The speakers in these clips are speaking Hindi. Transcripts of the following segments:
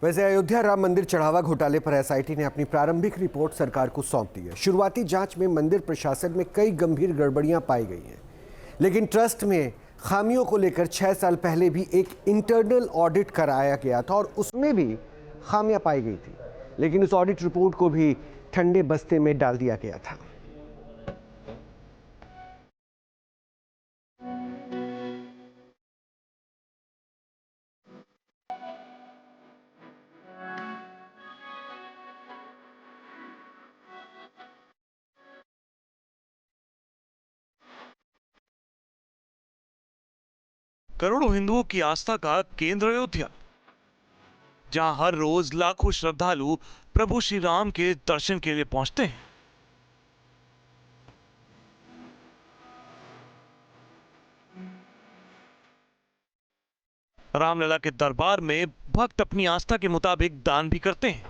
वैसे अयोध्या राम मंदिर चढ़ावा घोटाले पर एसआईटी ने अपनी प्रारंभिक रिपोर्ट सरकार को सौंप दी है। शुरुआती जांच में मंदिर प्रशासन में कई गंभीर गड़बड़ियां पाई गई हैं, लेकिन ट्रस्ट में खामियों को लेकर 6 साल पहले भी एक इंटरनल ऑडिट कराया गया था और उसमें भी खामियां पाई गई थी, लेकिन उस ऑडिट रिपोर्ट को भी ठंडे बस्ते में डाल दिया गया था। करोड़ों हिंदुओं की आस्था का केंद्र अयोध्या, जहां हर रोज लाखों श्रद्धालु प्रभु श्री राम के दर्शन के लिए पहुंचते हैं। रामलला के दरबार में भक्त अपनी आस्था के मुताबिक दान भी करते हैं।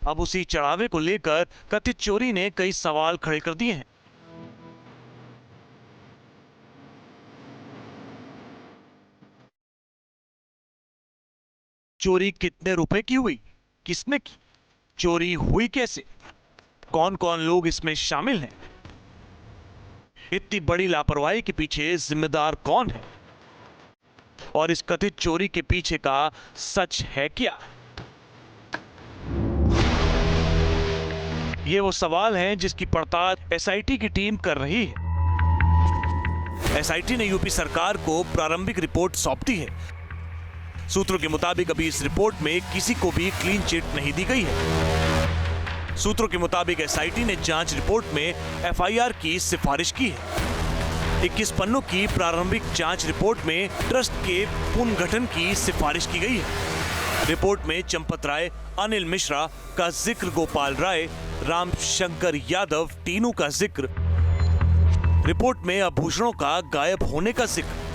अब उसी चढ़ावे को लेकर कथित चोरी ने कई सवाल खड़े कर दिए हैं। चोरी कितने रुपए की हुई, किसने की, चोरी हुई कैसे, कौन कौन लोग इसमें शामिल हैं, इतनी बड़ी लापरवाही के पीछे जिम्मेदार कौन है और इस कथित चोरी के पीछे का सच है क्या? ये वो सवाल हैं जिसकी पड़ताल एसआईटी की टीम कर रही है। एसआईटी ने यूपी सरकार को प्रारंभिक रिपोर्ट सौंप दी है। सूत्रों के मुताबिक अभी इस रिपोर्ट में किसी को भी क्लीन चिट नहीं दी गई है। सूत्रों के मुताबिक एसआईटी ने जांच रिपोर्ट में एफआईआर की सिफारिश की है। 21 पन्नों की प्रारंभिक जांच रिपोर्ट में ट्रस्ट के पुनर्गठन की सिफारिश की गई है। रिपोर्ट में चंपत राय, अनिल मिश्रा का जिक्र, गोपाल राय, रामशंकर यादव, तीनों का जिक्र। रिपोर्ट में आभूषणों का गायब होने का जिक्र।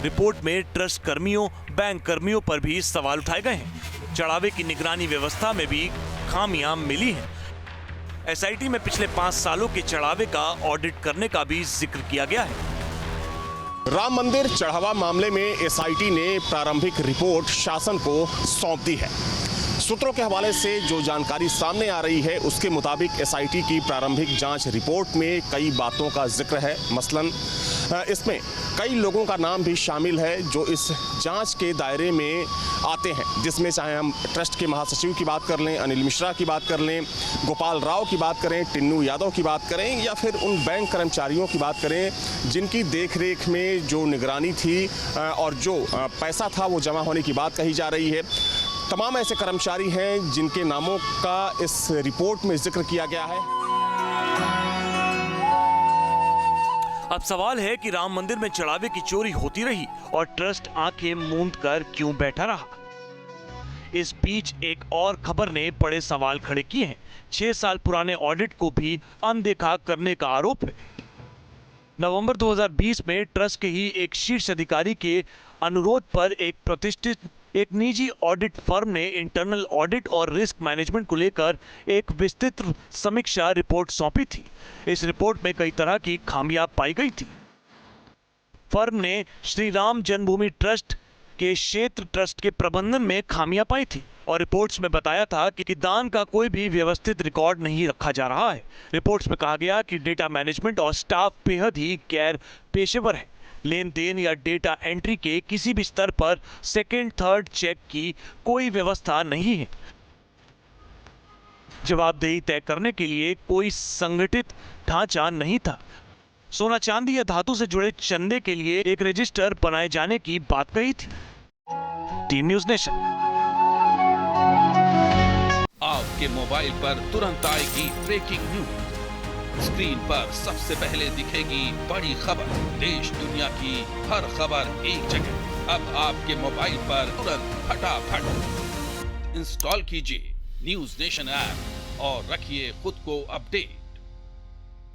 रिपोर्ट में ट्रस्ट कर्मियों, बैंक कर्मियों पर भी सवाल उठाए गए हैं। चढ़ावे की निगरानी व्यवस्था में भी खामियां मिली हैं। एसआईटी में पिछले 5 सालों के चढ़ावे का ऑडिट करने का भी जिक्र किया गया है। राम मंदिर चढ़ावा मामले में एसआईटी ने प्रारंभिक रिपोर्ट शासन को सौंप दी है। सूत्रों के हवाले से जो जानकारी सामने आ रही है उसके मुताबिक एसआईटी की प्रारंभिक जांच रिपोर्ट में कई बातों का जिक्र है। मसलन इसमें कई लोगों का नाम भी शामिल है जो इस जांच के दायरे में आते हैं, जिसमें चाहे हम ट्रस्ट के महासचिव की बात कर लें, अनिल मिश्रा की बात कर लें, गोपाल राव की बात करें, टिन्नू यादव की बात करें, या फिर उन बैंक कर्मचारियों की बात करें जिनकी देखरेख में जो निगरानी थी और जो पैसा था वो जमा होने की बात कही जा रही है। तमाम ऐसे कर्मचारी हैं जिनके नामों का इस रिपोर्ट में जिक्र किया गया है। अब सवाल है कि राम मंदिर में चढ़ावे की चोरी होती रही और ट्रस्ट आंखें मूंद कर क्यों बैठा रहा? इस बीच एक और खबर ने बड़े सवाल खड़े किए हैं। 6 साल पुराने ऑडिट को भी अनदेखा करने का आरोप है। नवंबर 2020 में ट्रस्ट के ही एक शीर्ष अधिकारी के अनुरोध पर एक निजी ऑडिट फर्म ने इंटरनल ऑडिट और रिस्क मैनेजमेंट को लेकर एक विस्तृत समीक्षा रिपोर्ट सौंपी थी। इस रिपोर्ट में कई तरह की खामियां पाई गई थी। फर्म ने श्री राम जन्मभूमि ट्रस्ट के क्षेत्र ट्रस्ट के प्रबंधन में खामियां पाई थी और रिपोर्ट्स में बताया था कि दान का कोई भी व्यवस्थित रिकॉर्ड नहीं रखा जा रहा है। रिपोर्ट्स में कहा गया कि डेटा मैनेजमेंट और स्टाफ बेहद ही गैर पेशेवर है। लेन देन या डेटा एंट्री के किसी भी स्तर पर सेकंड थर्ड चेक की कोई व्यवस्था नहीं है। जवाबदेही तय करने के लिए कोई संगठित ढांचा नहीं था। सोना चांदी या धातु से जुड़े चंदे के लिए एक रजिस्टर बनाए जाने की बात कही थी। Team news nation. आपके मोबाइल पर तुरंत आएगी ब्रेकिंग न्यूज। स्क्रीन पर सबसे पहले दिखेगी बड़ी खबर। देश दुनिया की हर खबर एक जगह। अब आपके मोबाइल पर तुरंत फटाफट इंस्टॉल कीजिए न्यूज़ नेशन ऐप और रखिए खुद को अपडेट।